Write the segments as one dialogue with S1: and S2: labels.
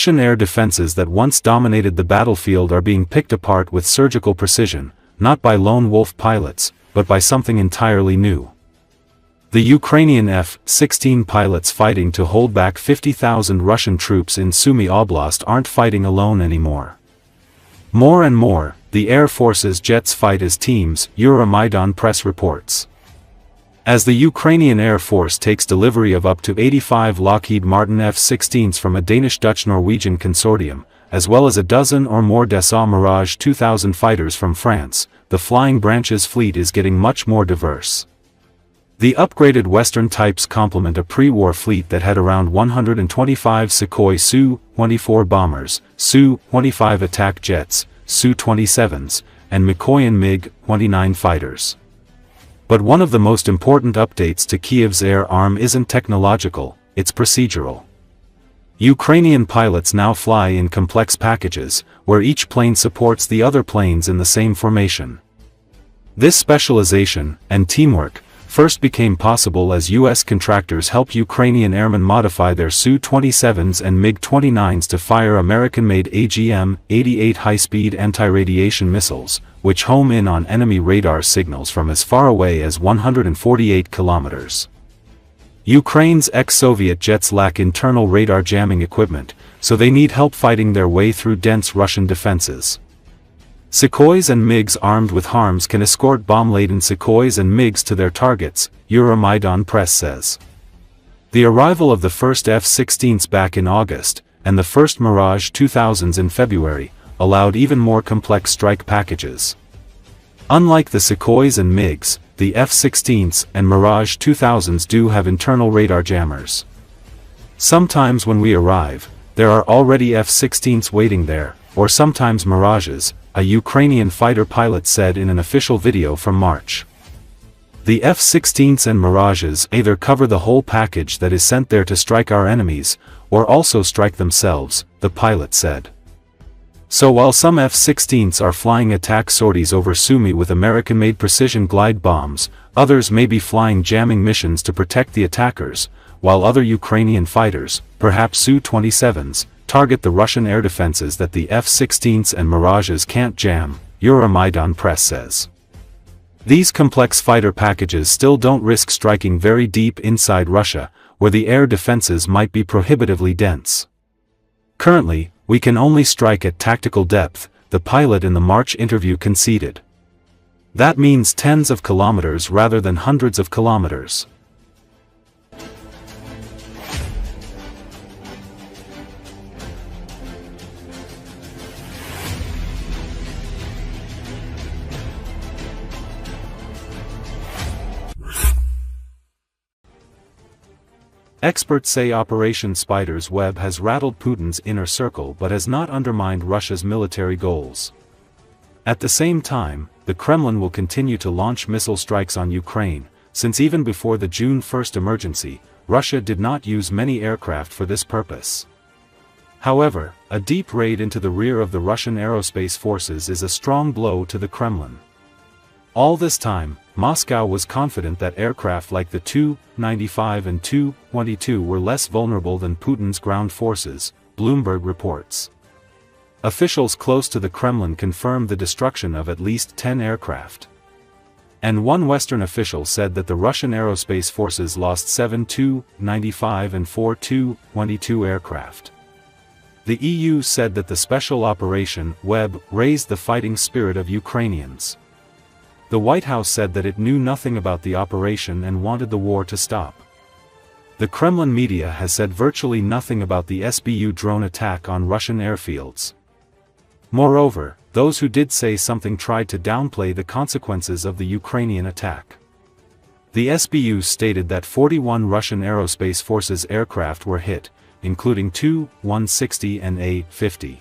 S1: Russian air defenses that once dominated the battlefield are being picked apart with surgical precision, not by lone wolf pilots, but by something entirely new. The Ukrainian F-16 pilots fighting to hold back 50,000 Russian troops in Sumy Oblast aren't fighting alone anymore. More and more, the Air Force's jets fight as teams, Euromaidan press reports. As the Ukrainian Air Force takes delivery of up to 85 Lockheed Martin F-16s from a Danish-Dutch-Norwegian consortium, as well as a dozen or more Dassault Mirage 2000 fighters from France, the Flying Branches fleet is getting much more diverse. The upgraded Western types complement a pre-war fleet that had around 125 Sukhoi Su-24 bombers, Su-25 attack jets, Su-27s, and Mikoyan MiG-29 fighters. But one of the most important updates to Kyiv's air arm isn't technological, it's procedural. Ukrainian pilots now fly in complex packages, where each plane supports the other planes in the same formation. This specialization, and teamwork, first became possible as U.S. contractors helped Ukrainian airmen modify their Su-27s and MiG-29s to fire American-made AGM-88 high-speed anti-radiation missiles, which home in on enemy radar signals from as far away as 148 kilometers. Ukraine's ex-Soviet jets lack internal radar jamming equipment, so they need help fighting their way through dense Russian defenses. Sukhois and MiGs armed with HARMs can escort bomb-laden Sukhois and MiGs to their targets, Euromaidan press says. The arrival of the first F-16s back in August, and the first Mirage 2000s in February, allowed even more complex strike packages. Unlike the Sukhois and MiGs, the F-16s and Mirage 2000s do have internal radar jammers. Sometimes when we arrive, there are already F-16s waiting there, or sometimes Mirages, a Ukrainian fighter pilot said in an official video from March. The F-16s and Mirages either cover the whole package that is sent there to strike our enemies, or also strike themselves, the pilot said. So while some F-16s are flying attack sorties over Sumy with American-made precision glide bombs, others may be flying jamming missions to protect the attackers, while other Ukrainian fighters, perhaps Su-27s, target the Russian air defenses that the F-16s and Mirages can't jam, Euromaidan press says. These complex fighter packages still don't risk striking very deep inside Russia, where the air defenses might be prohibitively dense. Currently, we can only strike at tactical depth, the pilot in the March interview conceded. That means tens of kilometers rather than hundreds of kilometers. Experts say Operation Spider's Web has rattled Putin's inner circle but has not undermined Russia's military goals. At the same time, the Kremlin will continue to launch missile strikes on Ukraine, since even before the June 1st emergency, Russia did not use many aircraft for this purpose. However, a deep raid into the rear of the Russian aerospace forces is a strong blow to the Kremlin. All this time, Moscow was confident that aircraft like the Tu-95 and Tu-22 were less vulnerable than Putin's ground forces, Bloomberg reports. Officials close to the Kremlin confirmed the destruction of at least 10 aircraft. And one Western official said that the Russian aerospace forces lost 7 Tu-95 and 4 Tu-22 aircraft. The EU said that the special operation, Web, raised the fighting spirit of Ukrainians. The White House said that it knew nothing about the operation and wanted the war to stop. The Kremlin media has said virtually nothing about the SBU drone attack on Russian airfields. Moreover, those who did say something tried to downplay the consequences of the Ukrainian attack. The SBU stated that 41 Russian aerospace forces aircraft were hit, including Tu-160 and A-50.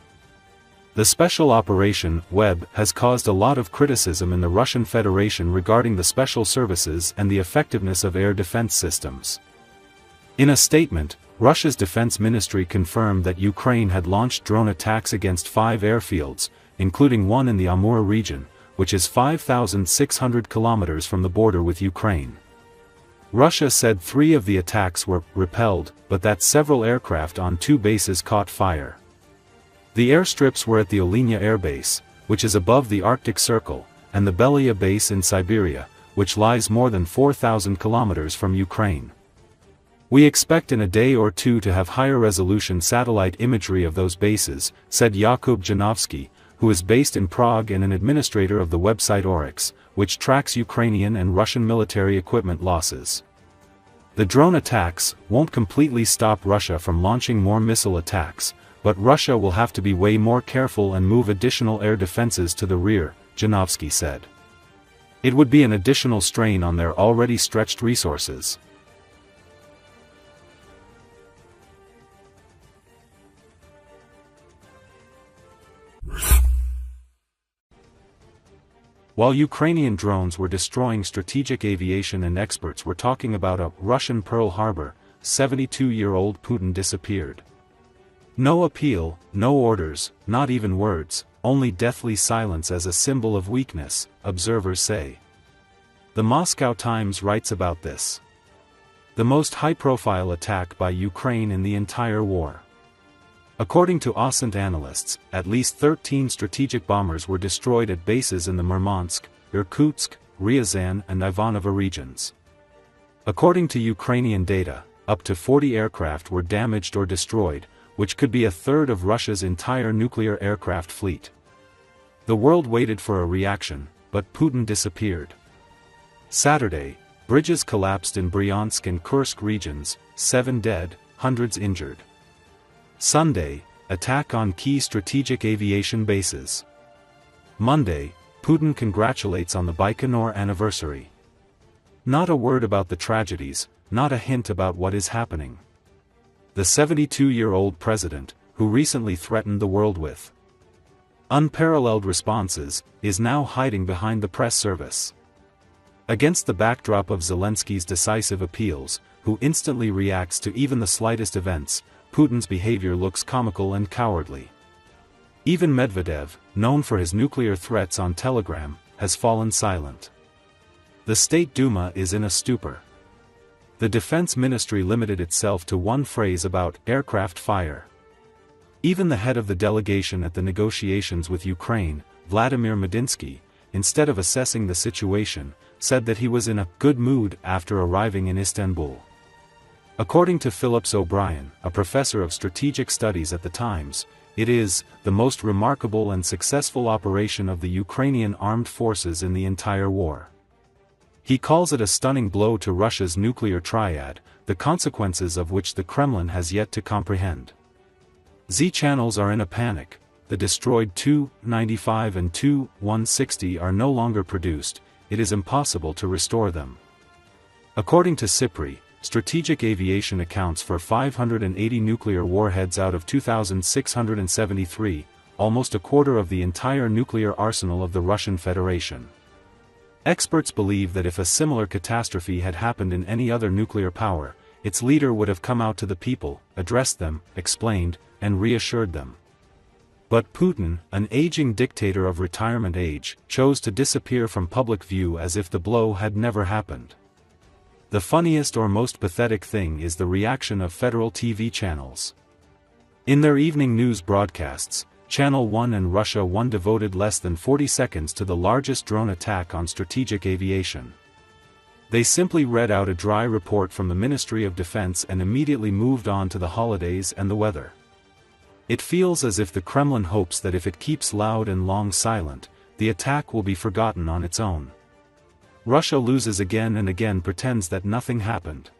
S1: The special operation, Web, has caused a lot of criticism in the Russian Federation regarding the special services and the effectiveness of air defense systems. In a statement, Russia's defense ministry confirmed that Ukraine had launched drone attacks against 5 airfields, including one in the Amur region, which is 5,600 kilometers from the border with Ukraine. Russia said 3 of the attacks were repelled, but that several aircraft on 2 bases caught fire. The airstrips were at the Olynya Air Base, which is above the Arctic Circle, and the Belia Base in Siberia, which lies more than 4,000 kilometers from Ukraine. We expect in a day or two to have higher resolution satellite imagery of those bases, said Jakub Janowski, who is based in Prague and an administrator of the website Oryx, which tracks Ukrainian and Russian military equipment losses. The drone attacks won't completely stop Russia from launching more missile attacks, but Russia will have to be way more careful and move additional air defenses to the rear, Janowski said. It would be an additional strain on their already stretched resources. While Ukrainian drones were destroying strategic aviation and experts were talking about a Russian Pearl Harbor, 72-year-old Putin disappeared. No appeal, no orders, not even words, only deathly silence as a symbol of weakness, observers say. The Moscow Times writes about this. The most high-profile attack by Ukraine in the entire war. According to OSINT analysts, at least 13 strategic bombers were destroyed at bases in the Murmansk, Irkutsk, Ryazan and Ivanovo regions. According to Ukrainian data, up to 40 aircraft were damaged or destroyed, which could be a third of Russia's entire nuclear aircraft fleet. The world waited for a reaction, but Putin disappeared. Saturday, bridges collapsed in Bryansk and Kursk regions, 7 dead, hundreds injured. Sunday, attack on key strategic aviation bases. Monday, Putin congratulates on the Baikonur anniversary. Not a word about the tragedies, not a hint about what is happening. The 72-year-old president, who recently threatened the world with unparalleled responses, is now hiding behind the press service. Against the backdrop of Zelensky's decisive appeals, who instantly reacts to even the slightest events, Putin's behavior looks comical and cowardly. Even Medvedev, known for his nuclear threats on Telegram, has fallen silent. The State Duma is in a stupor. The Defense Ministry limited itself to one phrase about aircraft fire. Even the head of the delegation at the negotiations with Ukraine, Vladimir Medinsky, instead of assessing the situation, said that he was in a good mood after arriving in Istanbul. According to Phillips O'Brien, a professor of strategic studies at the Times, it is the most remarkable and successful operation of the Ukrainian armed forces in the entire war. He calls it a stunning blow to Russia's nuclear triad, the consequences of which the Kremlin has yet to comprehend. Z channels are in a panic. The destroyed Tu-95 and Tu-160 are no longer produced, it is impossible to restore them. According to SIPRI, strategic aviation accounts for 580 nuclear warheads out of 2,673, almost a quarter of the entire nuclear arsenal of the Russian Federation. Experts believe that if a similar catastrophe had happened in any other nuclear power, its leader would have come out to the people, addressed them, explained, and reassured them. But Putin, an aging dictator of retirement age, chose to disappear from public view as if the blow had never happened. The funniest or most pathetic thing is the reaction of federal TV channels. In their evening news broadcasts, Channel 1 and Russia 1 devoted less than 40 seconds to the largest drone attack on strategic aviation. They simply read out a dry report from the Ministry of Defense and immediately moved on to the holidays and the weather. It feels as if the Kremlin hopes that if it keeps loud and long silent, the attack will be forgotten on its own. Russia loses again and again, pretends that nothing happened.